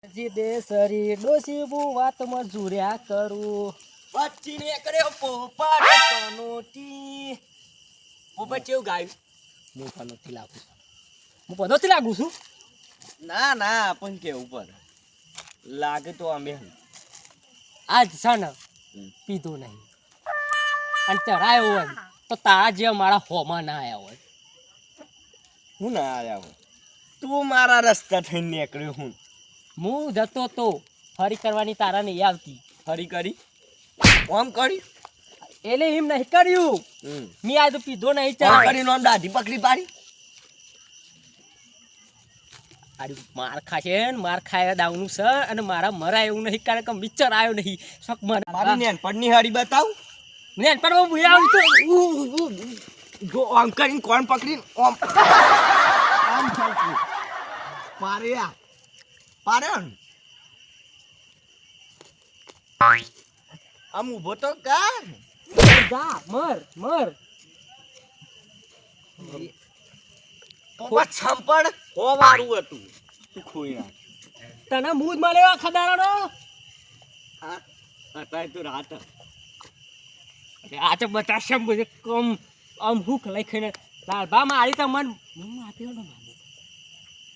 દેસરી ડોસી વાત મજૂર્યા કરું બચ્ચીને કર્યો પોપટ પનોતી પોપટ કેવું ગાયું હું પનોતી લાગુ હું પનોતી લાગુ છું ના ના પણ કેવું પર લાગે તો અમે આજ છે ને પીધું નહીં અને ચડાયો હોય તો તારા જેવા મારા હોમાં ના આવ્યા હોય હું ના આવ્યા હું તું મારા રસ્તા થઈને નીકળ્યો હું જતો તો ફરી કરવાની તારા નહીં આવતી ફરી કરી ઓમ કરી એટલે એમ નહીં કર્યું મેં આ તો પીધો નહીં ચાલ કરી નો દાઢી પકડી પાડી આડી માર ખાશે ને માર ખાયા દાવનું છે અને મારા મરાય એવું નહીં કારણ કે વિચાર આવ્યો નહીં શોખ મારી નેનપણની હાડી બતાવ નેનપણ હું આવું તો જો આમ કરીને કોણ પકડીને ઓમ આમ ચાલતું પાર્યા પાર્યા આમ ઊભો તો કર જા મર પોપટ છંપડ હોવારું હતું તું ખોઈ નાખ તને મૂજ મળ્યો ખદારાનો હા અત્યારે તું રાત આ તો બતાશે બધે કમ આમ હુક લઈ ખાઈને લાલભા મારી તો મન આપ્યો ને મામો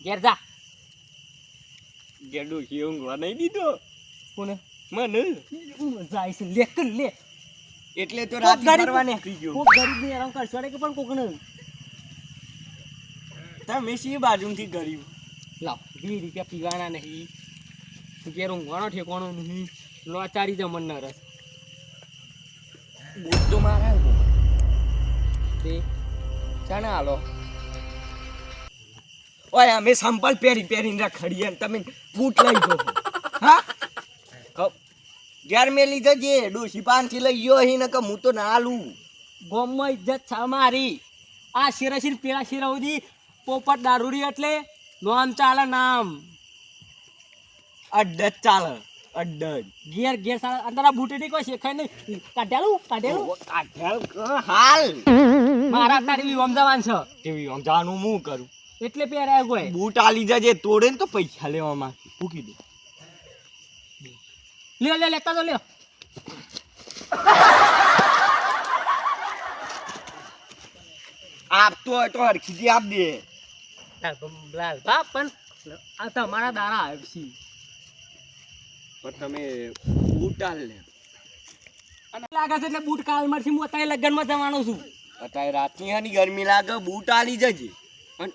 ઘેર જા ગેડું છે ઊંઘવા નહીં દીધો કોને મને જાય છે લે કર લે એટલે તો રાત ફરવા નીકળી ગયો કોક ગરીબની આરામ કરશો કે પણ કોકને તમે સી બાજુથી ગરીબ લાવ 20 રૂપિયા પીવાના નહીં ઘેર ઊંઘવાનો ઠેકાણો નહીં લોચારી જમણ ન રસ બૂટ તો મારા તે ચાના હાલો ઓય અમે સંપલ પહેરીને રખડીએ તમે બૂટ લઈ જો હા ઘેર મેં લીધો જે ડોસી પાનથી લઈ ગયો અહીં ને કે હું તો ના આલું ગોમમાં ઇજ્જત છે મારી આ શિરશીર પેલા શિરવદી પોપટ દારૂડી એટલે નામ ચાલે નામ અડ્ડ જ ચાલે અડ્ડ ઘેર સારા અંદર આ બૂટેટી કોઈ શેખાય નહીં કાઢેલું હાલ મારા તારી વિવમ જવાન છે કેવી આમ જાનું હું કરું એટલે પહેરાય કોઈ બૂટ આલી જજે તોડે ને તો પૈસા લેવામાં મૂકી દે લ્યો લેતા તો લ્યો આપતો હોય તો હરખીથી આપ દે બાપ પણ આ તમારા દાડા આવશે પણ તમે બૂટ આલ લે અને લાગે છે એટલે બૂટ કાલ મારથી હું અત્યારે લગ્નમાં જવાનો છું અત્યારે રાતની હાની ગરમી લાગે બૂટ આલી જજે અને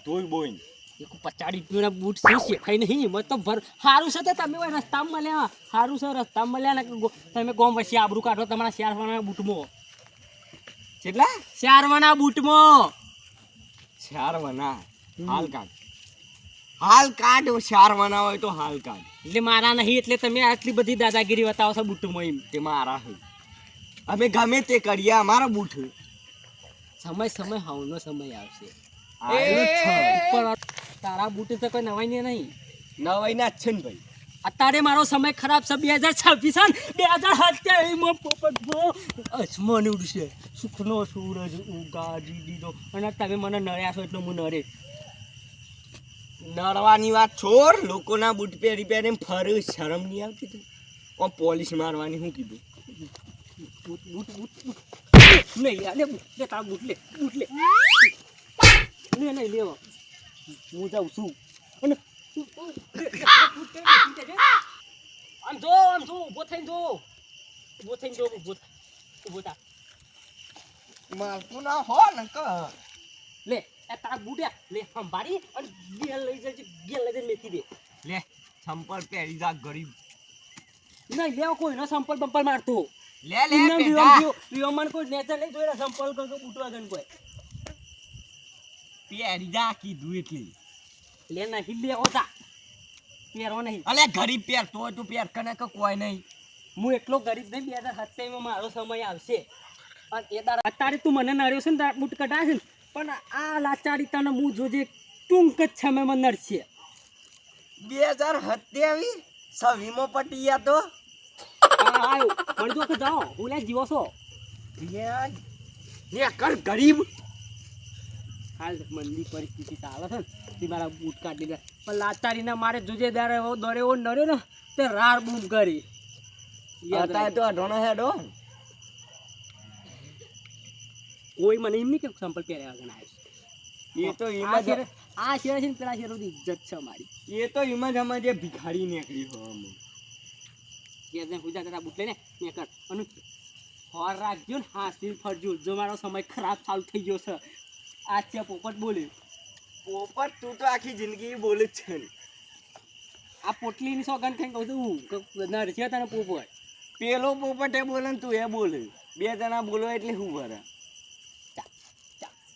ધોઈ બોઈને એક 50 રૂપિયાના બૂટ છે શેખાય નહીં મત તો ભર સારું છે તો તમે હોય રસ્તામાં મળ્યા સારું છે રસ્તામાં મળ્યા ને તમે ગોમ વચ્ચે આબરૂ કાઢો તમારા શેરવાના બૂટમાં કેટલા શેરવાના બૂટમાં શારવાના હાલ કાઢ શારવાના હોય તો હાલ કાઢ એટલે મારા નહીં એટલે તમે આટલી બધી દાદાગીરી બતાવો છો બૂટમાં એમ તે મારા હોય અમે ગમે તે કરીએ અમારા બૂટ સમય હાવનો સમય આવશે પણ તારા બૂટ તો કોઈ નવાઈ ને નહીં નવાઈ ના છે ને ભાઈ અત્યારે મારો સમય ખરાબ છે 2026 2027 પોપટ અસમાન ઉડશે સુખનો સૂરજ ઉગાડી દીધો અને તમે મને નડ્યા છો એટલે હું નડે નડવાની વાત છોડ લોકોના બૂટ પહેરી ફરે શરમ નહીં આવતી તું આમ પોલીસ મારવાની શું કીધું બૂટ નહીં લે લે તારા બૂટ લે નહીં લેવા હું જાઉં છું અને આમ જો ઊભો થઈને ઊભો થા મારતું ના હો ને ક લે આ તારા બૂટ્યા લે સંભાળી અને ગેલ લઈ જઈને મેકી દે લે સંપલ પહેરી જા ગરીબ નહીં લેવો કોઈ ના સંપલ બંપલ મારતો લે બેટા વિયોમન કોઈ નેચર લઈ જોઈ સંપલ કરતો બૂટવા ગન કોઈ પહેરી જા કીધું એટલે લે નહીં લેવો તા પહેરવો નહીં અલે ગરીબ પહેરતો હોય તું પહેર કને કે કોઈ નહીં હું એટલો ગરીબ નહીં 2027 માં મારો સમય આવશે અને એ દાડા અત્યારે તું મને નડ્યો છે ને બૂટ કઢાશે ને પણ આ લાચારી તને હું જોજે ટૂંક જ સમયમાં નડશે 2027 સવીમો પટિયા તો આવ્યો મળજો કે જાઓ હું લે જીવો છો ને કર ગરીબ હાલ મંદી પરિસ્થિતિ ચાલે છે ને તે મારા બૂટ કાઢી પણ લાચારીના મારે જોજે દારે એવો દોરે એવો નર્યો ને તે રાર બૂમ કરી અત્યારે તો અઢોનો હેડો કોઈ મને એમ નહીં કે સંપલ પહેર્યા વગર આવ્યો એ તો આ એમાં શેર આ શેર છે ને પેલા શેરોની ઇજ્જત છે મારી એ તો એમાં જ અમારે જે ભિખારી નીકળી હોય અમે. કે પૂજા તારા બુટ લઈને મેં કર અને હોર રાખજો ને હા સિર ફરજો જો મારો સમય ખરાબ ચાલુ થઈ ગયો છે આ છે પોપટ બોલે પોપટ તું તો આખી જિંદગી બોલે જ છે ને. આ પોટલીની સોગન ખાઈને કહું છું નરસિંહ તને પોપટ પેલો પોપટ એ બોલે ને તું એ બોલે, બે જણા બોલો એટલે શું ભરે.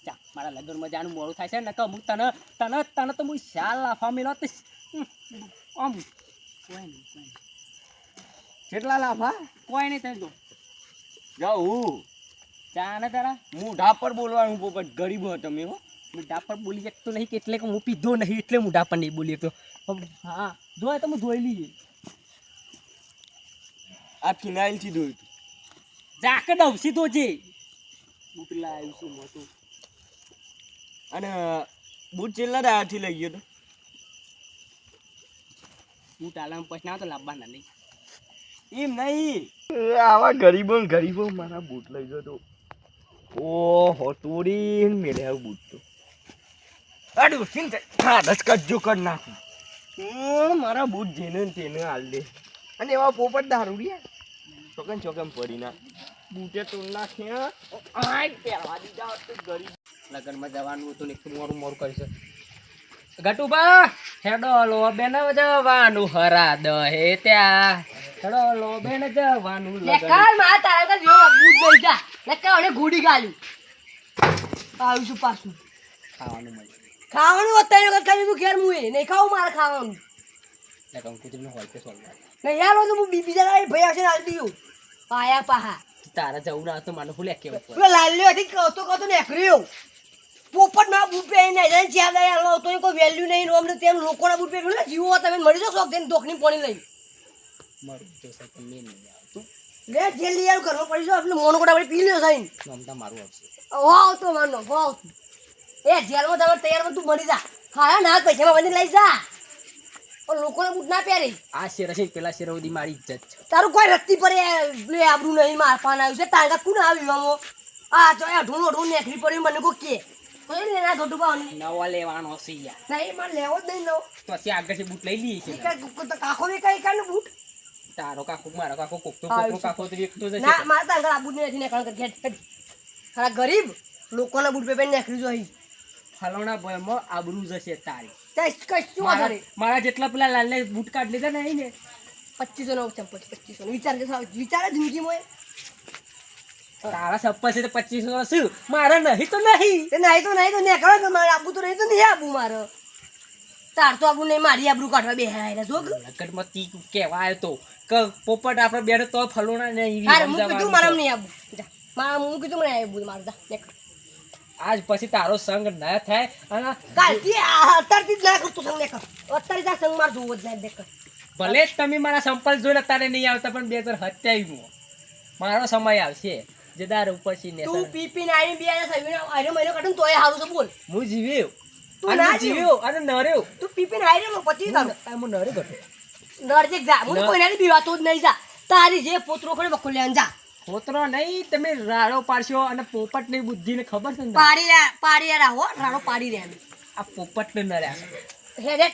ચા મારા લગ્નમાં જાનું મોડું થાય છે ને કે હું તને તને તને તો હું શાલ લાફા મેલો તો આમ કોઈ નહીં કેટલા લાફા કોઈ નહીં તને તો જાઉં ચા ને તારા મોઢા પર બોલવાનું પોપટ ગરીબ હો તમે હો. મોઢા પર બોલી શકતો નહીં કે એટલે કે હું પીધો નહીં એટલે મોઢા પર નહીં બોલી શકતો હા જોય તો હું ધોઈ લઈએ આ ફિનાઇલથી ધોયું તું. જાકે ડવસી તો છે બુટ લાવ્યું છું મોટું અને બૂટ છેલ્લા દાડથી લઈ ગયો તો. બુટ આલામ પછી ના તો લાવવાના નહીં એમ નહીં આવા ગરીબો મારા બૂટ લઈ ગયો તો. ઓહો તોડી મેળે આવું બૂટ તો અડું સિંગ હા દસ કજ્જો કરી નાખું. મારા બૂટ જેને ને તેને હાલ દે અને એવા પોપટ દારૂ રહ્યા ચોકન પડી ના બૂટે તો નાખ્યા પહેરવા દીધા તો ગરીબ. લગ્નમાં જવાનું હતું ને એક મોરું મોરું કરીશ ગટુબા હેડો લો બેન જવાનું હરા દહે ત્યાં હેડો લો બેન જવાનું લેકાર માં તારા કા જો બૂટ લઈ જા લેકાર ઓને ગુડી ગાલ્યું આવીશું પાછું ખાવાનું મળે ખાવાનું અત્યારે વખત ખાલી તું ઘેર મુએ નહીં ખાવું મારે ખાવાનું એટલે કંકુતરીનો હોય કે સોલ નહીં યાર તો હું બીજા ભાઈ આવશે ને હાલ દીધું પાયા પાહા તારા જવું ના તો મને ભૂલે કેવું પેલો લાલ્યો હતી કહતો નેકર્યો પોપટ ના બૂટ પહેરીને જાય જ્યાં જાય હાલો તો કોઈ વેલ્યુ નહીં નો અમને તેમ લોકોના બૂટ પહેરી ને જીવો તમે મળી જાવ શોખ દઈને દોખની પાણી લઈ મારું જો સાહેબ મેં નહીં આવતું લે જેલી યાર ઘરમાં પડી જાવ એટલે મોનો કોટા પી લ્યો સાઈન મમતા મારું આવશે વાવ તો માનો વાવ એ જેલમાં તમે તૈયાર તું મળી જા હા ના પૈસામાં બંને લઈ જા પણ લોકોના બૂટ ના પહેરી આ શેર છે પેલા શેર સુધી મારી ઇજ્જત છે તારું કોઈ રત્તી પર લે આબરૂ નહીં મારવાના આવ્યું છે તાંગા કોણ આવી મામો આ જો આ ઢોળો નેખરી પડી મને કો કે કોઈ ને ના ઘટુ પાવાની નવા લેવાનો છે યાર નહીં મને લેવો જ નહીં નો તો પછી આગળથી બૂટ લઈ લઈએ છે તો કાકો ને કઈ કાનું બૂટ તારો કાકો મારો કાકો કોકતો હા, કોકનો કાકો તો એકતો જ ના છે મારા તાંગા આ બૂટ નથી નેખણ કર કે ખરા ગરીબ લોકોના બૂટ પહેરી નેખરી જોઈ ફલોણા ભયમાં આબરૂ જશે તારી તે કશું વાંધો નહીં મારા જેટલા પેલા લાલને બૂટ કાઢ લીધા ને ને 2500 નો ચંપલ 2500 નો વિચાર જિંદગીમાં તારા સપ્પા છે તો 2500 શું મારા નહીં તો નહીં તે નહીં તો નેખણ કે મારે આબુ તો નહીં તો નહીં આબુ મારે તાર તો આબુ નહીં મારી આબરૂ કાઢવા બેહાય જો લગનમાં તી કેવા આવ્યો તો કે પોપટ આપણે બેઠો તો ફલોણા નહીં હાર હું કીધું મારા નહીં આબુ જા મારા હું કીધું મને આબુ મારે જા નેખણ આજ પછી તારો સંગ ના થાય અને કાલથી અત્યારથી જ ના કરતો સંગ નેખણ અત્યારે જા સંગ માર જોવો જ ના દેખ ભલે જ તમે મારા સંપલ જોઈને તારે નહીં આવતા પણ 2027 મારો સમય આવશે જે દાર ઉપર છે ને તું પી ને આઈ બિયા સવીનો આઈનો મહિનો કાઢું તોય હારું છે બોલ હું જીવ્યો તું અને ના જીવ્યો અને નર્યો તું પી ને આઈ રે પછી તારું હું નર્યો ગયો નરજે જા હું કોઈ નાની બીવાતો જ નહીં જા તારી જે પોતરો ખડે બકુલ લેન જા પોતરો નહીં તમે રાડો પાડશો અને પોપટની બુદ્ધિને ખબર છે ને પાડી રાહો રાડો પાડી રે આ પોપટને નર્યા હે રે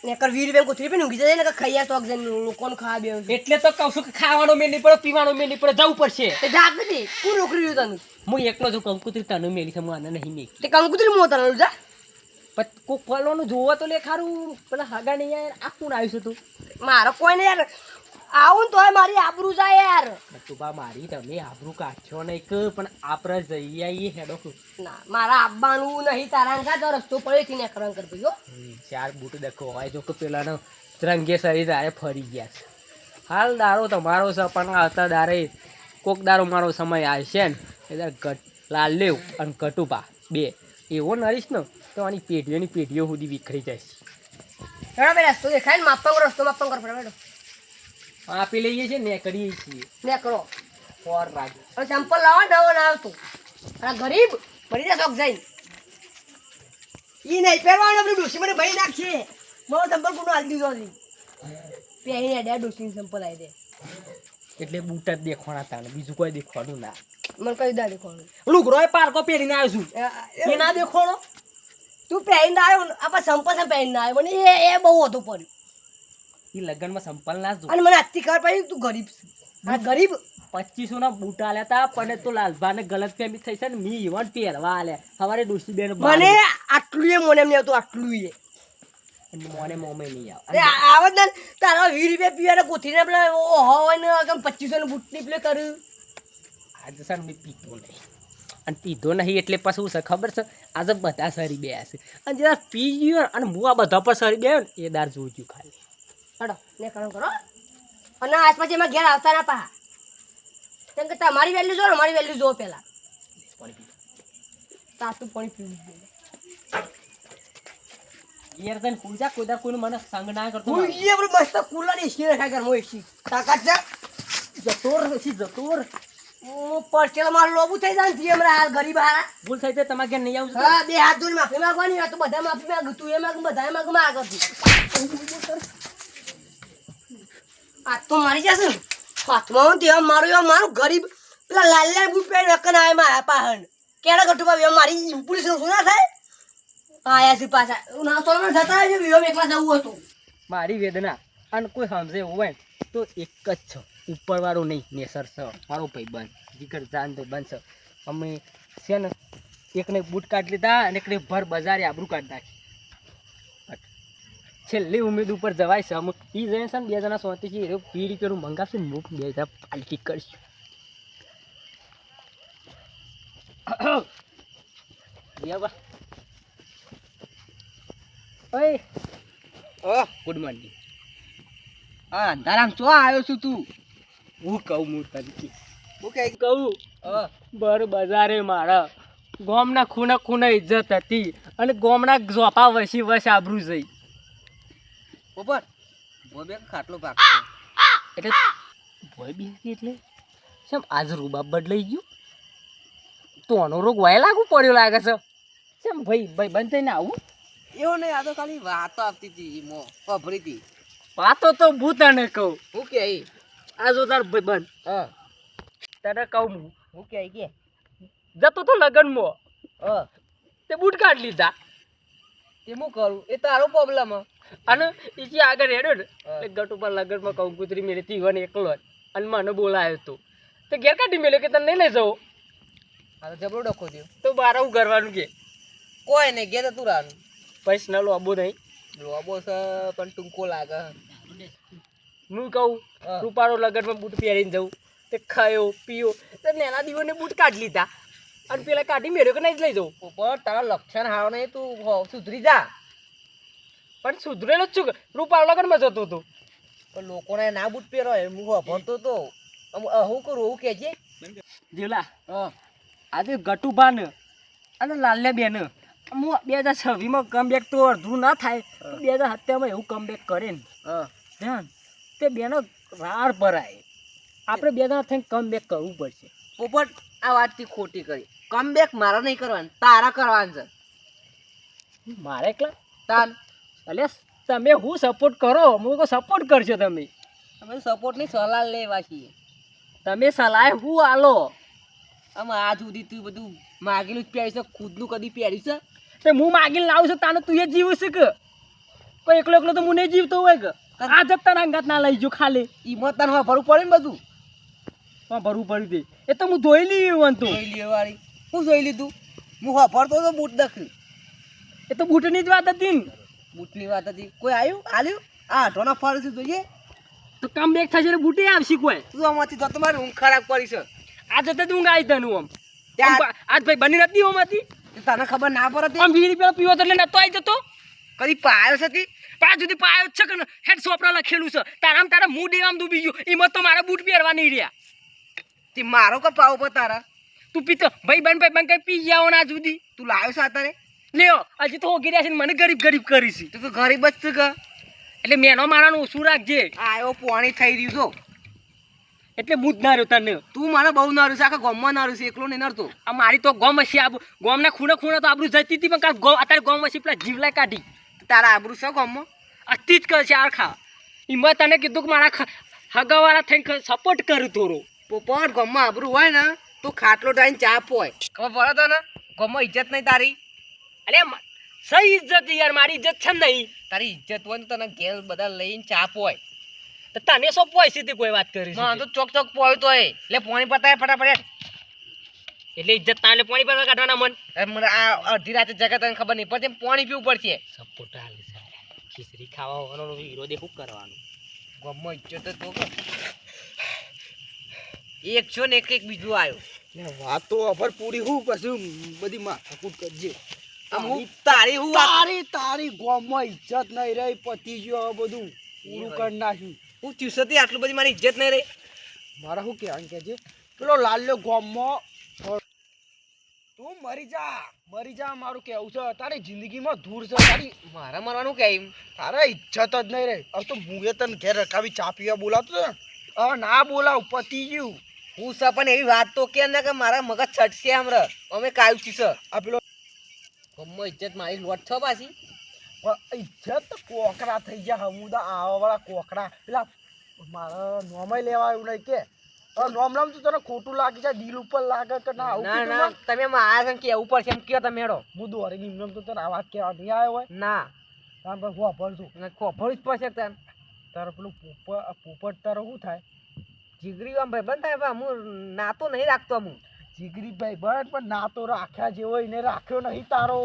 ને કર 20 રૂપિયા કોથરી પે ઊંઘી જાય ને કે ખૈયા તો અગજન લોકોને ખાવા બે એટલે તો કહું છું કે ખાવાનો મેં નહીં પડે પીવાનો મેં નહીં પડે જવું પડશે તે જાગ દે કોણ નોકરી રહ્યો તને હું એકલો છું કંકુતરી તને મેલી છે મને નહીં મેલી તે કંકુતરી મો તને જા પણ કોક ફલવાનું જોવા તો લે ખારું પેલા હાગા નહીં યાર આ કોણ આવ્યું છે તું મારો કોઈ ને યાર આવું તોય મારી આબરૂ જાય યાર તું બા મારી તમે આબરૂ કાઢશો નહીં કે પણ આપણે જઈ આવીએ હેડો ના મારા આબવાનું નહીં તારા અંગા તો રસ્તો પડે થી ને કરન કર ભઈઓ ચાર બૂટ દેખો હોય જો કે પેલાનો ત્રંગે શરીર આરે ફરી ગયા છે હાલ દારો તમારો છે પણ આવતા દારે કોક દારો મારો સમય આવશે ને એટલે લાલ લેવ અને કટુપા બે એવો નરીશ ને તો આની પેઢીઓ સુધી વિખરી જાય છે હેડો બે રસ્તો દેખાય ને માપંગ રસ્તો માપંગ કર પડે આપી લઈએ છીએ ને કરીએ છીએ ને કરો ફોર રાખ હવે ચંપલ લાવો નવો ના આવતો આ ગરીબ પડી જા શોખ જઈ ઈ નહીં પહેરવાનું આપણે ડોસી મને ભરી નાખશે મારો સંપલ કોનો હાલ દીધો છે પહેરીને અડ્યા ડોસીને સંપલ આવી દે એટલે બૂટ જ દેખવાના તાને બીજું કોઈ દેખવાનું ના. મને કઈ દા દેખવાનું લુગડોય પારકો પહેરીને આવ્યો છું એ ના દેખવાનો. તું પહેરીને આવ્યો ને આપણે સંપલ છે પહેરીને આવ્યો મને એ બહુ હતું પડ્યું એ લગ્નમાં સંપલ ના જો. અને મને આજથી ખબર પડી તું ગરીબ છે આ ગરીબ 2500 ના બૂટ આલ્યા તા પણ તો લાલભાને ગલત ફેમી થઈ છે ને મી ઈવન પહેરવા આલ્યા. સવારે ડોસી બેન મને આટલું એ મને એમ નહીં આવતું આટલું એ મોને મોમે નહીં અરે આવે. આવત ને તારા 20 રૂપિયા પીવાને ગોથીને પેલા હોય ને કેમ 2500 નું બૂટ ની પ્લે કર્યું આજે સર મેં પીધો નહીં અને પીધો નહીં એટલે પછી શું છે ખબર છે આજે બધા સરી બે છે અને જરા પી ગયો અને હું આ બધા પર સરી બે ને એ દાર જોઈશું ખાલી. હડો ને કામ કરો અને આસપાસ એમાં ઘેર આવતા ના પા કેમ કે તમારી વેલ્યુ જો ને મારી વેલ્યુ જો પેલા તાતું પાણી પીવું જોઈએ યાર તને પૂજા કોઈ કોઈનું મને સંગ ના કરતો. હું એ બરો મસ્ત કુલર એસી રાખા ઘર મો એસી તાકાત છે જતોર પછી જતોર હું પરચેલ માર લોબુ થઈ જાય ને હમણાં હાલ ગરીબ હારા ભૂલ થઈ જાય તમારે ઘેર નહીં આવું છું. હા બે હાથ ધોઈને માફી માંગવાની આ તો બધા માફી માંગ તું એ માંગ બધા માંગ માંગ આ તો મારી જશે ને હાથમાં તે મારું ગરીબ પેલા લાલ લાલ બૂટ પહેરી રકન આવે મારા પાહન કેડા ગઠુબા વેમ મારી ઇમ્પુલિસ શું ના થાય આયા છે પાછા ના સોલમાં જતા છે વિયો એકલા જવું હતું મારી વેદના અને કોઈ સમજે એવું હોય ને તો એક જ છે ઉપરવાળો નહીં નેસર છે મારો ભાઈ બંધ જીગર જાન ભાઈ બંધ છે. અમે છે ને એકને બૂટ કાઢી લીધા અને એકને ભર બજારે આબરૂ કાઢી નાખી. છેલ્લી ઉમેદ ઉપર જવાય છે અમુક એ જઈને છે ને 2 જણા સોંતી છે એ પીડી પેલું મંગાવશે ને હું 2000 પાલટી કરીશું. ઓય ગુડ મોર્નિંગ. હા અંધારામ ચો આવ્યો છું તું હું કહું હું તને હું કઈ કહું બર બજારે મારા ગોમના ખૂણે ખૂણે ઇજ્જત હતી અને ગોમના ઝોપા વસી વસ આબરૂ જઈ ઉપર બોબે ખાટલો ભાગ એટલે ભોય બી એટલે શેમ આજ રૂબાબ બદલાઈ ગયું તો આનો રોગ વાય લાગુ પડ્યો લાગે છે શેમ ભાઈ ભાઈ બંધ થઈને આવું એવું નહીં આ તો ખાલી વાતો આપતી હતી મો પભરી હતી વાતો તો હું તને કહું હું કે આ જો તાર ભાઈ બંધ હા તને કહું હું કે જતો તો લગનમાં હા તે બૂટ કાઢી લીધા તે હું કરું એ તારો પ્રોબ્લેમ અને એ આગળ હેડ્યો ને એટલે ગટ ઉપર લગનમાં કંકુતરી મેળી તીવન એકલો જ અને મને બોલાયો હતો તો ઘેર કાઢી મેળ્યો કે તને નહીં લઈ જાઉં. હા તો જબરો ડખો થયો તો બાર હું કરવાનું કે કોઈ નહીં ઘેર તું રાનું પૈસા લો આબુ નહીં લોબો છે પણ ટૂંકો લાગે હું કહું રૂપાળો લગનમાં બૂટ પહેરીને જવું તે ખાયો પીયો તો નેના દીવોને બૂટ કાઢી લીધા અને પેલા કાઢી મેળ્યો કે નહીં જ લઈ જાઉં. ઉપર તારા લક્ષણ હાવ નહીં તું સુધરી જા પણ સુધરેલો જ છું કે રૂપાળો લગનમાં જતો હતો પણ લોકોને ના બૂટ પહેરો હું વાપરતો તો હું કરું હું કહેજે જેલા આજે ગટુભાન અને લાલ્યા બેન હું 2026માં કમબેક તો અડધું ના થાય તો 2070માં એવું કમબેક કરે ને ધ્યાન તે બેનો રાડ ભરાય આપણે 2 જણા થઈને કમબેક કરવું પડશે. પોપટ આ વાતથી ખોટી કરી કમબેક મારા નહીં કરવાનું તારા કરવાનું છે મારે એકલા તાન એટલે તમે હું સપોર્ટ કરો હું કહું સપોર્ટ કરશો તમે અમે સપોર્ટની સલાહ લેવા છીએ તમે સલાહ હું આલો આમ આજ સુધી તું બધું માગેલું જ પહેરીશ ને ખુદનું કદી પહેરીશ તે હું માગીને લાવું છું તાને તું એ જીવું છે કે કોઈ એકલો એકલો તો હું નહીં જીવતો હોય કે આ જતા અંગાત ના લઈ જો ખાલી ઈમત તને ભરવું પડે ને બધું ભરવું પડ્યું તે એ તો હું ધોઈ લીધું તો જોઈ લે વાળી હું જોઈ લીધું હું વાપરતો તો બૂટ દખ્યું એ તો બૂટની જ વાત હતી ને બૂટની વાત હતી કોઈ આવ્યું આલ્યું આ અઢોના ફળ છે જોઈએ તો કમ બેક થશે એટલે બૂટે આવશે કોઈ તું આમાંથી તો તમારી ઊંઘ ખરાબ કરી છે આ જતા તું ગાઈ તનું આમ ત્યાં આજ ભાઈ બની નથી આમાંથી તને ખબર ના પડે આમ 20 રૂપિયા પીવો તો એટલે નતો આવી જતો કદી પાયો છે તી પાંચ સુધી પાયો જ છે કે હેડ સોપરા લખેલું છે તારા મું દેવામ ડૂબી ગયું એમાં તો મારા બૂટ પહેરવા નહીં રહ્યા તે મારો કે પાવ પર તારા તું પીતો ભાઈ બંધ કઈ પી જાઓ ના સુધી તું લાવ્યો છે અત્યારે લ્યો હજી તો હોગી રહ્યા છે ને મને ગરીબ ગરીબ કરીશ તું તો ગરીબ જ છે કે એટલે મેનો મારાનું ઓછું રાખજે આયો પાણી થઈ રહ્યું છો એટલે બૂટ ના રહ્યો તને તું મને બહુ નારું છે આખા ગામમાં નારું છે એકલો નહીં નડતો આ મારી તો ગોમ હસી આબુ ગોમના ખૂણે ખૂણે તો આબરું જતી હતી પણ કાં ગોમ અત્યારે ગોમ હસી પેલા જીવલા કાઢી તારા આબરૂ છે ગામમાં અતિ જ કરશે આ ખા એમાં તને કીધું કે મારા હગાવાળા થઈને સપોર્ટ કરું થોડો પોપટ ગમમાં આબરું હોય ને તો ખાટલો ટાઈમ ચા પોય ખબર પડે તને ગમમાં ઇજ્જત નહીં તારી અરે સહી ઇજ્જત યાર મારી ઇજ્જત છે ને નહીં તારી ઇજ્જત હોય ને તને ઘેર બધા લઈને ચા પોય તો તને શું પૈસી તે કોઈ વાત કરી મને તો ચોક ચોક પોય તો એટલે પાણી પતાય ફટાફટ એટલે ઇજ્જત ના એટલે પાણી પર કાઢવાના મન મને આ અડધી રાતે જગત તને ખબર નહીં પડતી પાણી પીવું પડશે સપોર્ટ આલે છે ખીચડી ખાવાનો વિરોધ શું કરવાનું ગમમાં ઇજ્જત તો એક છો ને એક બીજું આવ્યો વાત તો અફર પૂરી હું પછી બધી માથાકૂટ કરજે આમ હું તારી હું તારી ગોમમાં ઇજ્જત નહીં રહી પતી ગયો હવે બધું પૂરું કરી નાખ્યું હું ટ્યુશનથી આટલું બધી મારી ઇજ્જત નહીં રહી મારા શું કહેવાનું કે છે પેલો લાલ્યો ગોમમાં તું મરી જા મારું કેવું છે તારી જિંદગીમાં ધૂળ છે તારી મારા મરવાનું કેમ તારે ઇજ્જત જ નહીં રહી હવે તો હું એ તને ઘેર રખાવી ચા પીવા બોલાવતો ને હવે ના બોલાવ પતી ગયું હું છે પણ એવી વાત તો કે ને કે મારા મગજ છટશે હમણાં અમે કાયું છે આ પેલો ગમમાં ઇજ્જત મારી લોટ છો પાછી ઇજ્જત તો કોકરા થઈ ગયા હમુદા આવાવાળા કોકરા પેલા મારા નોમય લેવા એવું નહીં કે નોમ નામ તો તને ખોટું લાગે છે દિલ ઉપર લાગે કે ના આવું ના કીધું ના ને? તમે મારા સંગ કેવું પડશે એમ કયો તમે હેડો હું દોરી નિમનમ તો તને આ વાત કહેવા નહીં આવ્યો હોય ના તાર પર હું અભરશું ખોફળ જ પડશે તને તારે પેલું પોપટ તારે શું થાય જીગરી આમ ભાઈ બંધ થાય પણ હું નાતો નહીં રાખતો હું જીગરી ભાઈ બસ પણ ના તો રાખ્યા જેવો એને રાખ્યો નહીં તારો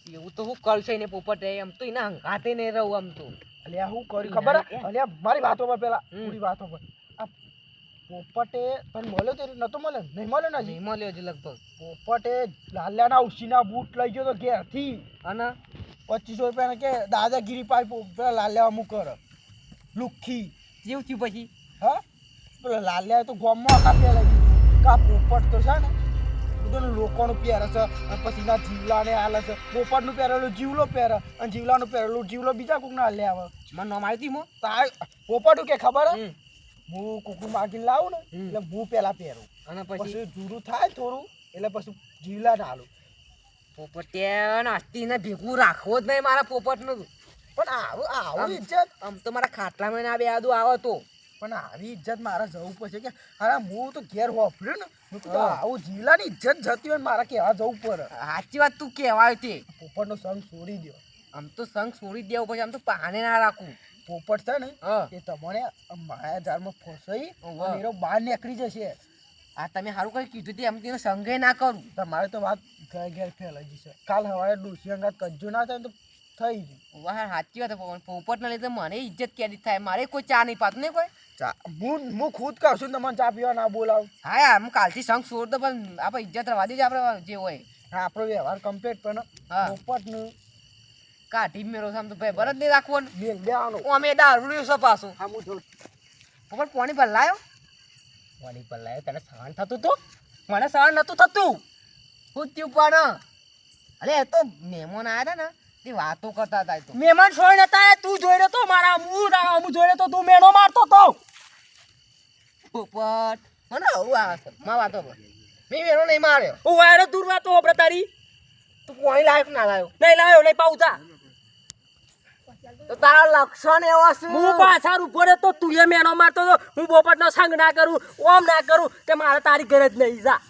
એવું તો હું કરશે ને પોપટ એમ તો એના હંગાતે નહીં રહું આમ તો અલ્યા હું કર્યું ખબર હે? અલ્યા મારી વાતો પર પેલા હમ. પૂરી વાતો પર આ પોપટે તને મળ્યો તો નતો મળ્યો નહીં મળ્યો ને હજી નહીં મળ્યો છે લગભગ પોપટે લાલ્યાના ઉશીના બૂટ લઈ ગયો તો ઘેરથી અને 2500 રૂપિયાના કે દાદાગીરી પાઈ પેલા લાલ્યા અમુક કર લુખ્ખી જેવું થયું પછી હા પેલા લાલ્યા તો ગોમમાં આખા પેલા દીધું કા પોપટ તો છે ને બધું લોકોનું પહેરે છે અને પછી ના જીવલાને હાલે છે પોપટનું પહેરેલું જીવલો પહેરે અને જીવલાનું પહેરેલું જીવલો બીજા કોકના હાલે આવે મને નામ આવી હતી મો તાર પોપટ કે ખબર હે? હમ. હું કુકુ માગીને લાવું ને હમ. એટલે હું પેલા પહેરું અને પછી પછી જૂરું થાય થોડું એટલે પછી જીવલાને હાલું પોપટે નાસ્તીને ભેગું રાખવો જ નહીં મારા પોપટનું પણ આવું આવું આમ. ઇજ્જત આમ તો મારા ખાટલામાં ના બે આદુ આવો તો પણ આવી ઇજ્જત મારે જવું પડશે કે અરે હું તો ઘેર વાપર્યું ને હું તો હા. આવું જીવલાની ઇજ્જત જતી હોય ને મારે કહેવા જવું પડે સાચી વાત તું કહેવાય તે પોપટનો સંગ છોડી દો આમ તો સંગ છોડી દેવો પછી આમ તો પાને ના રાખું પોપટ છે ને હા એ તમને માયા જાળમાં ફસાઈ વાહ. અને એનો બહાર નીકળી જશે આ તમે સારું કઈ કીધું તે એમ તેનો સંગે ના કરું તમારે તો વાત ઘેર ઘેર ફેલાઈ જશે કાલ સવારે ડોસી અંગાત કજ્જો ના થાય ને તો થઈ ગયું વાહ સાચી વાત પોપટના લીધે મને ઇજ્જત કેદી થાય મારે કોઈ ચા નહીં પાતું નહીં કોઈ ચા હું ખુદ કહું છું તમને ચા પીવા ના બોલાવું હા યાર હું કાલથી સંગ છોડ દો પણ આપણે ઇજ્જત રવા દેજે આપણે જે હોય હા આપણો વ્યવહાર કમ્પ્લીટ પણ હા. પોપટનું કાઢી મેળો છે આમ તો ભાઈ બરત નહીં રાખવાનું બેલ દેવાનો હું અમે દારૂ છે પાછું હા હું થોડું પોપટ પાણી ભરલાયો પાણી પર લાવ્યો તને સહન થતું તું મને સહન નતું થતું હું થયું પણ અરે એ તો મહેમાન આવ્યા હતા ને તે વાતો કરતા હતા એ તો મહેમાન છોડ નતા તું જોઈ રહ્યો તો મારા હું જોઈ રહ્યો તો તું મેનો મારતો તો પોપટ મને આવું આવે છે માં વાતો પર મેં વેરો નહીં માર્યો હું વાયરો દૂર વાતો હોબળે તારી તું પાણી લાયક ના લાયો નહીં લાવ્યો નહીં પાઉતા તો તારા લક્ષણ એવા છે હું પાછા ઉભો રહ્યો તો તું એ મેનો મારતો તો હું પોપટનો સંગ ના કરું ઓમ ના કરું તે મારે તારી ઘરે જ નહીં જા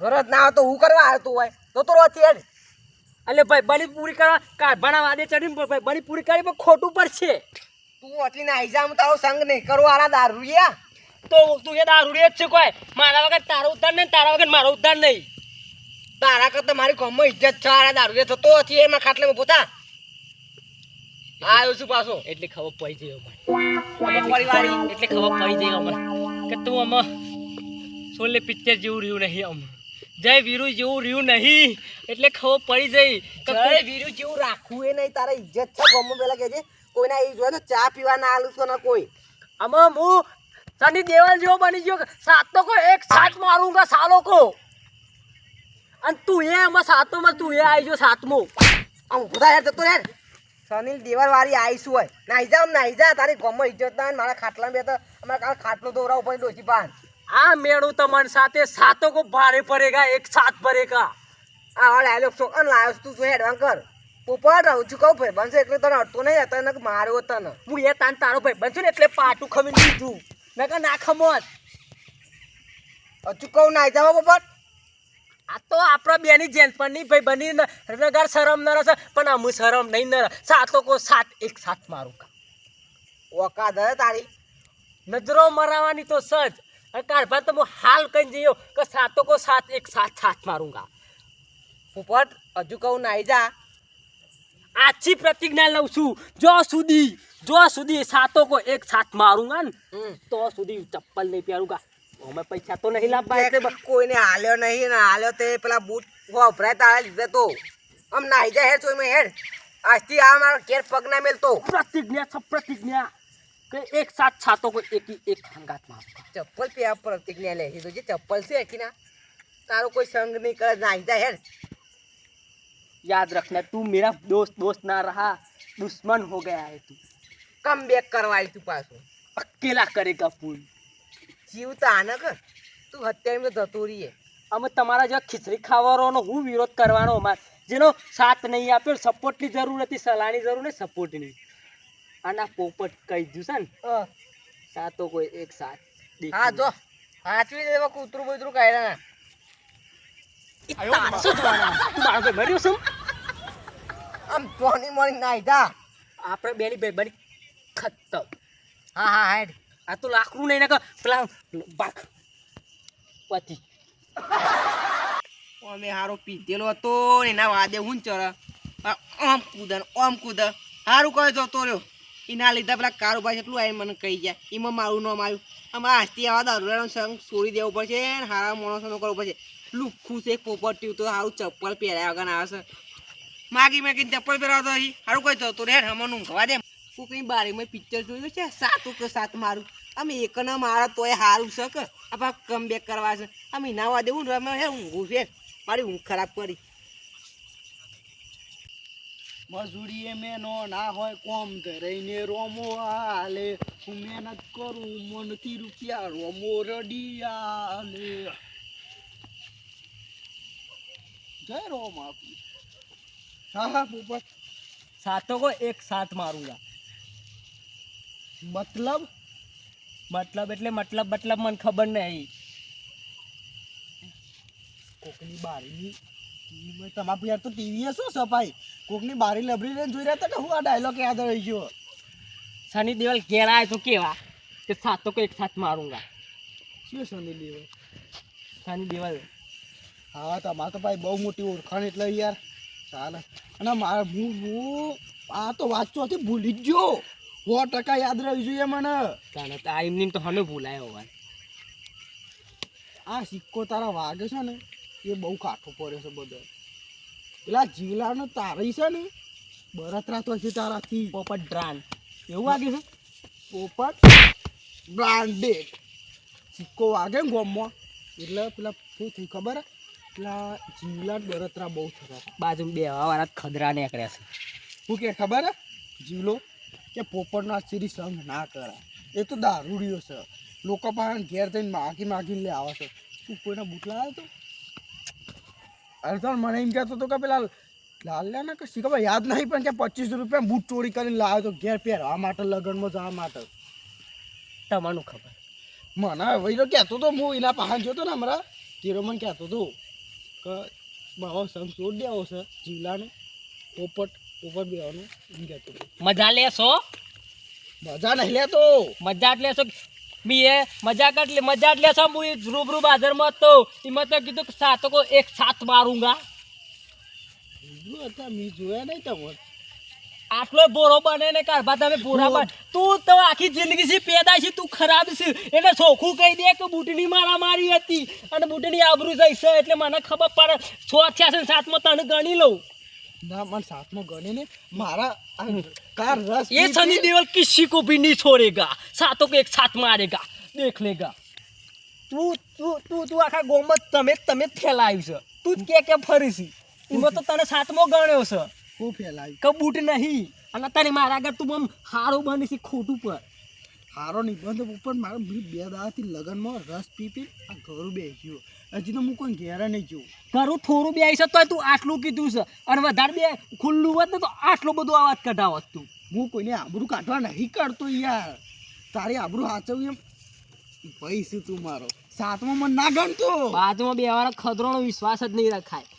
ઘર જ ના હોય તો હું કરવા આવ્યો તું હોય તો રોતી હેડ એટલે ભાઈ બની પૂરી કરવા કાઢવાના વાદે ચડીને ભાઈ બની પૂરી કરી પણ ખોટું પડશે તું ઓછી ના આઈ તારો સંગ નહીં કરો આરા દારૂડિયા તો તું એ દારૂડી જ છે કોઈ મારા વગર તારો ઉદ્ધાર નહીં તારા વગર મારો ઉદ્ધાર નહીં તારા કરતા મારી ગામમાં ઇજ્જત છે આરા દારૂડિયા થતો હતી એમાં ખાટલે પોતા આવ્યો છું પાછો એટલે ખબર પડી જાય પરિવારી એટલે ખબર પડી જાય અમને કે તું આમાં છોલે પિક્ચર જેવું રહ્યું નહીં આમ જય વીરુ જેવું રહ્યું નહીં એટલે ખબર પડી જાય કે જય વીરુ જેવું રાખવું એ નહીં તારા ઇજ્જત છે ગામમાં પેલા કહેજે કોઈના એ જોયે તો ચા પીવા ના આલું છો ના કોઈ આમાં હું સની દેવાલ જેવો બની ગયો સાત તો કો એક સાત માरूंगा સાલો કો અને તું એ આમાં સાતોમાં તું એ આવી ગયો સાતમો આમ ઉભા યાર જતો યાર સનીલ દેવાર વાળી આવીશું હોય નાઈ જા તારી ગામમાં ઇજ્જત ના મારા ખાટલા બે તો અમારા કાલ ખાટલો દોરાવ ઉપર ડોસી પાન આ મેળું તમારી સાથે સાતો કો ભારે પડેગા એક સાથ ભરેગા આ ડાયલોગ છોકન લાવ્યો તું જો હેડવાન કર પોપટ રહું છું કહું ભાઈ બનશે એટલે તને અડતો નહીં હતા માર્યો તને હું એ તારો ભાઈ બનશું ને એટલે પાટું ખમી દીધું નકર ના ખમોત. હજુ કહું નાઈ જાવ પોપટ. આ તો આપણા બેની જેનપણની ભાઈ બની નગર શરમ ન રસ પણ અમુ શરમ નહીં ન સાતો કો સાત એક સાથ મારું કા ઓકાદ હે તારી. નજરો મરાવાની તો સજ અને કારભાર તો હું હાલ કઈ જઈયો કે સાતો કો સાત એક સાથ સાથ મારુંગા. પોપટ હજુ કહું નાઈ જા. આછી પ્રતિજ્ઞા લઉં છું જો સુધી સાતો કો એક સાથ મારુંગા ને તો સુધી ચપ્પલ નહીં પહેરુંગા. અમે પૈસા તો નહીં લાવવા એટલે કોઈને હાલ્યો નહીં ને હાલ્યો તે પેલા બૂટ વપરાય તારા લીધે તો આમ નાઈ જા હેડ ચોઈમાં હેડ. આજથી આ મારો ઘેર પગ ના મેલતો. પ્રતિજ્ઞા કે એક સાથ સાતો કો એક હંગાત મારુંગા. ચપ્પલ પે પ્રતિજ્ઞા લે તો જે ચપ્પલ છે કે ના તારો કોઈ સંગ નહીં કરે નાઈ જા હેડ. याद रखना तू मेरा दोस्त ना रहा दुश्मन हो गया है तू. કમ બેક કરવા આવી તું પાછું अकेला करेगा फूल. જીવ તો આને કર તું હત્યા તો જતો રહીએ. અમે તમારા જેવા ખીચડી ખાવાનો હું વિરોધ કરવાનો અમારે જેનો સાથ નહીં આપ્યો સપોર્ટની જરૂર હતી સલાહની જરૂર નહીં સપોર્ટની. આના પોપટ કહી દીધું છે ને સાતો કોઈ એક સાથ. હા જો સાચવી દે કૂતરું બૂતરું કાઢ્યા તું મારો ભાઈ મર્યો છું. આમ ચોની મોની નાઈ જા. આપણે બેની ભાઈ બની ખતમ. હા હા હેડ. આ તો લાકડું નહીં નાખ પેલા બાક પતિ. અમે હારો પીધેલો હતો ને એના વાદે હું ચર ઓમ કૂદ હારું કહે જતો રહ્યો. એના લીધે પેલા કારોબાર એટલું આવી મને કહી જાય એમાં મારું નામ આવ્યું. આમાં આજથી આવા દારૂનો સંગ છોડી દેવો પડશે ને હારા માણસોનો કરવો પડશે. લુખ્ખું છે પોપટ્યું તો સારું ચપ્પલ પહેર્યા વગર આવે છે. માગીને ચપ્પલ પહેરાવતો અહીં સારું કહી જતો રે હમણાં ઊંઘવા દે. તું કઈ બારીમાં પિક્ચર જોયું છે સાતું કે સાત મારું અમે એકના મારા તોય સારું છે કે આપણે કમ બેક કરવા છે. આમ એના વાદે હું રમે હે ઊંઘું છે મારી ઊંઘ ખરાબ કરી. મજૂરીએ મેનો ના હોય કોમ ધરાઈને રોમો હાલે હું મહેનત કરું મનથી રૂપિયા રોમો રડી આલે. જય રોમ આપી. હા પોપટ સાતો કો એક સાથ મારુંગા. મતલબ એટલે મતલબ મને ખબર નહીં. કોકની બારી તમારે યાર તો ટીવી શું સફાઈ કોકની બારી લબરી લઈને જોઈ રહ્યા હતા કે હું આ ડાયલોગ યાદ રહી ગયો. સની દેવલ ઘેર આય તો કેવા કે સાતો કો એક સાથ મારુંગા. શું સની દેવલ? સની દેવલ હા તમારે તો ભાઈ બહુ મોટી ઓળખાણ એટલે યાર ચાલે. અને મારે હું આ તો વાંચતો હતી ભૂલી જ ગયો. 100% યાદ રહી જોઈએ મને. તાને તો આ એમની તો હમે ભૂલાયો હોય. આ સિક્કો તારા વાગે છે ને એ બહુ કાઠો પડ્યો છે બધો. પેલા જીવલાનો તારી છે ને બરતરા તો છે તારાથી. પોપટ ડ્રાન એવું વાગે છે. પોપટ બ્રાન્ડેડ સિક્કો વાગે ને ગોમમાં એટલે પેલા શું થયું ખબર હે પેલા જીવલા બરતરા બહુ થતા. બાજુ બે વાળા ખદરા નીકળ્યા છે. શું કે ખબર હે જીવલો કે પોપટનો આ સિરી સંગ ના કરાય એ તો દારૂડિયો છે. લોકો પાસે ઘેર જઈને માગીને લે આવે છે. તું કોઈના બૂટ લાવ્યો તો અરે તો મને એમ કહેતો હતો કે પેલા લાલ્યા ને કશી ખબર યાદ નહીં પણ કે 25 રૂપિયા બૂટ ચોરી કરીને લાવ્યો તો ઘેર પહેરવા માટે લગ્નમાં જવા માટે. તમારું ખબર મને વહીલો કહેતો હતો હું એના પાસે જોતો ને હમણાં તેરો મને કહેતો હતો કે મારો સંગ છોડ દેવો છે જીવલાનો પોપટ બેવાનો એમ કહેતો હતો. મજા લેશો મજા નહીં લેતો મજા જ લેશો મી એ મજાક જ લેશો. હું રૂબરૂ બાજારમાં તો એમાં તો કીધું કે સાતો કો એક સાથ મારુંગા. મેં જોયા નહીં તમે આટલો બોરો બને ને કારભા તમે બોરા બન. તું તો આખી જિંદગી થી પેદાશી તું ખરાબ છે એટલે ચોખ્ખું કહી દે કે બૂટની મારી હતી અને બૂટની આબરૂ જઈ છે એટલે મને ખબર પડે 6 થયા છે 7માં તને ગણી લઉં. ના મને સાતમો ગણીને મારા કાર રસ ये सनी देओल किसी को भी नहीं छोड़ेगा. सातों को एक साथ मारेगा देख लेगा. તું આખા ગોમત તમે ફેલાયું છે. તું કે ફરી છે એમાં તો તને 7મો ગણ્યો છે. ખૂબ ફેલાય કે બૂટ નહીં અને તારી મારા આગળ તું બમ હારું બની છે ખોટું પર હારો નિબંધ ઉપર મારે બે દાડાથી લગનમાં રસ પી આ ઘરું બેસ્યો. હજી તો હું કોઈ ઘેર નહીં જોઉં. ઘરું થોડું બે આવી તો તું આટલું કીધું છે અને વધારે બે ખુલ્લું હોત ને તો આટલો બધો અવાજ કઢાવત તું. હું કોઈને આબરૂ કાઢવા નહીં કરતો યાર. તારી આબરૂ સાચવવી એમ ભાઈ શું તું મારો સાતમાં મને ના ગણતો. બાજુમાં બે વાર ખતરોનો વિશ્વાસ જ નહીં રખાય.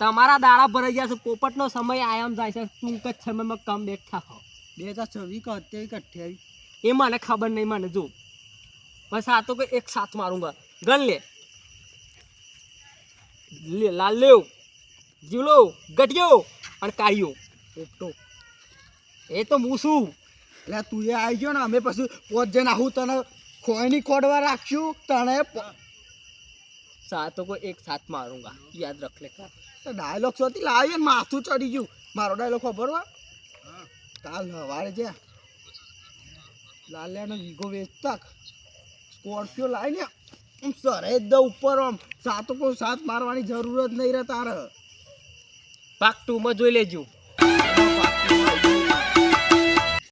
તમારા દાડા ભરાઈ ગયા છે. પોપટનો સમય આયામ જાય છે. ટૂંક જ સમયમાં કમ બેક થાઓ. 2026 का 27 का 28 એ મને ખબર નહીં. મને જો બસ આ તો કોઈ એક સાથ મારુંગા. ગન લે લાલ લેવ જીવલો ગટિયો અને કાળિયો પોપટો. એ તો હું શું. એટલે તું એ આવી ગયો ને અમે પછી 5 જણ આવું તને ખોઈની ખોડવા રાખશું તને સાતો કોઈ એક સાથ મારુંગા. યાદ રખ લે. ડાયલોગ સોથી લાવીએ ને માથું ચડી ગયું. મારો ડાયલોગ ખબર હોય કાલ સવારે છે લાલ્યાનો વીઘો વેચતા સ્કોર્પિયો લાવીને આમ સરે જ દઉં ઉપર આમ સાતો કોઈ સાથ મારવાની જરૂરત નહીં રહે તારે. પાક 2 માં જોઈ લેજો.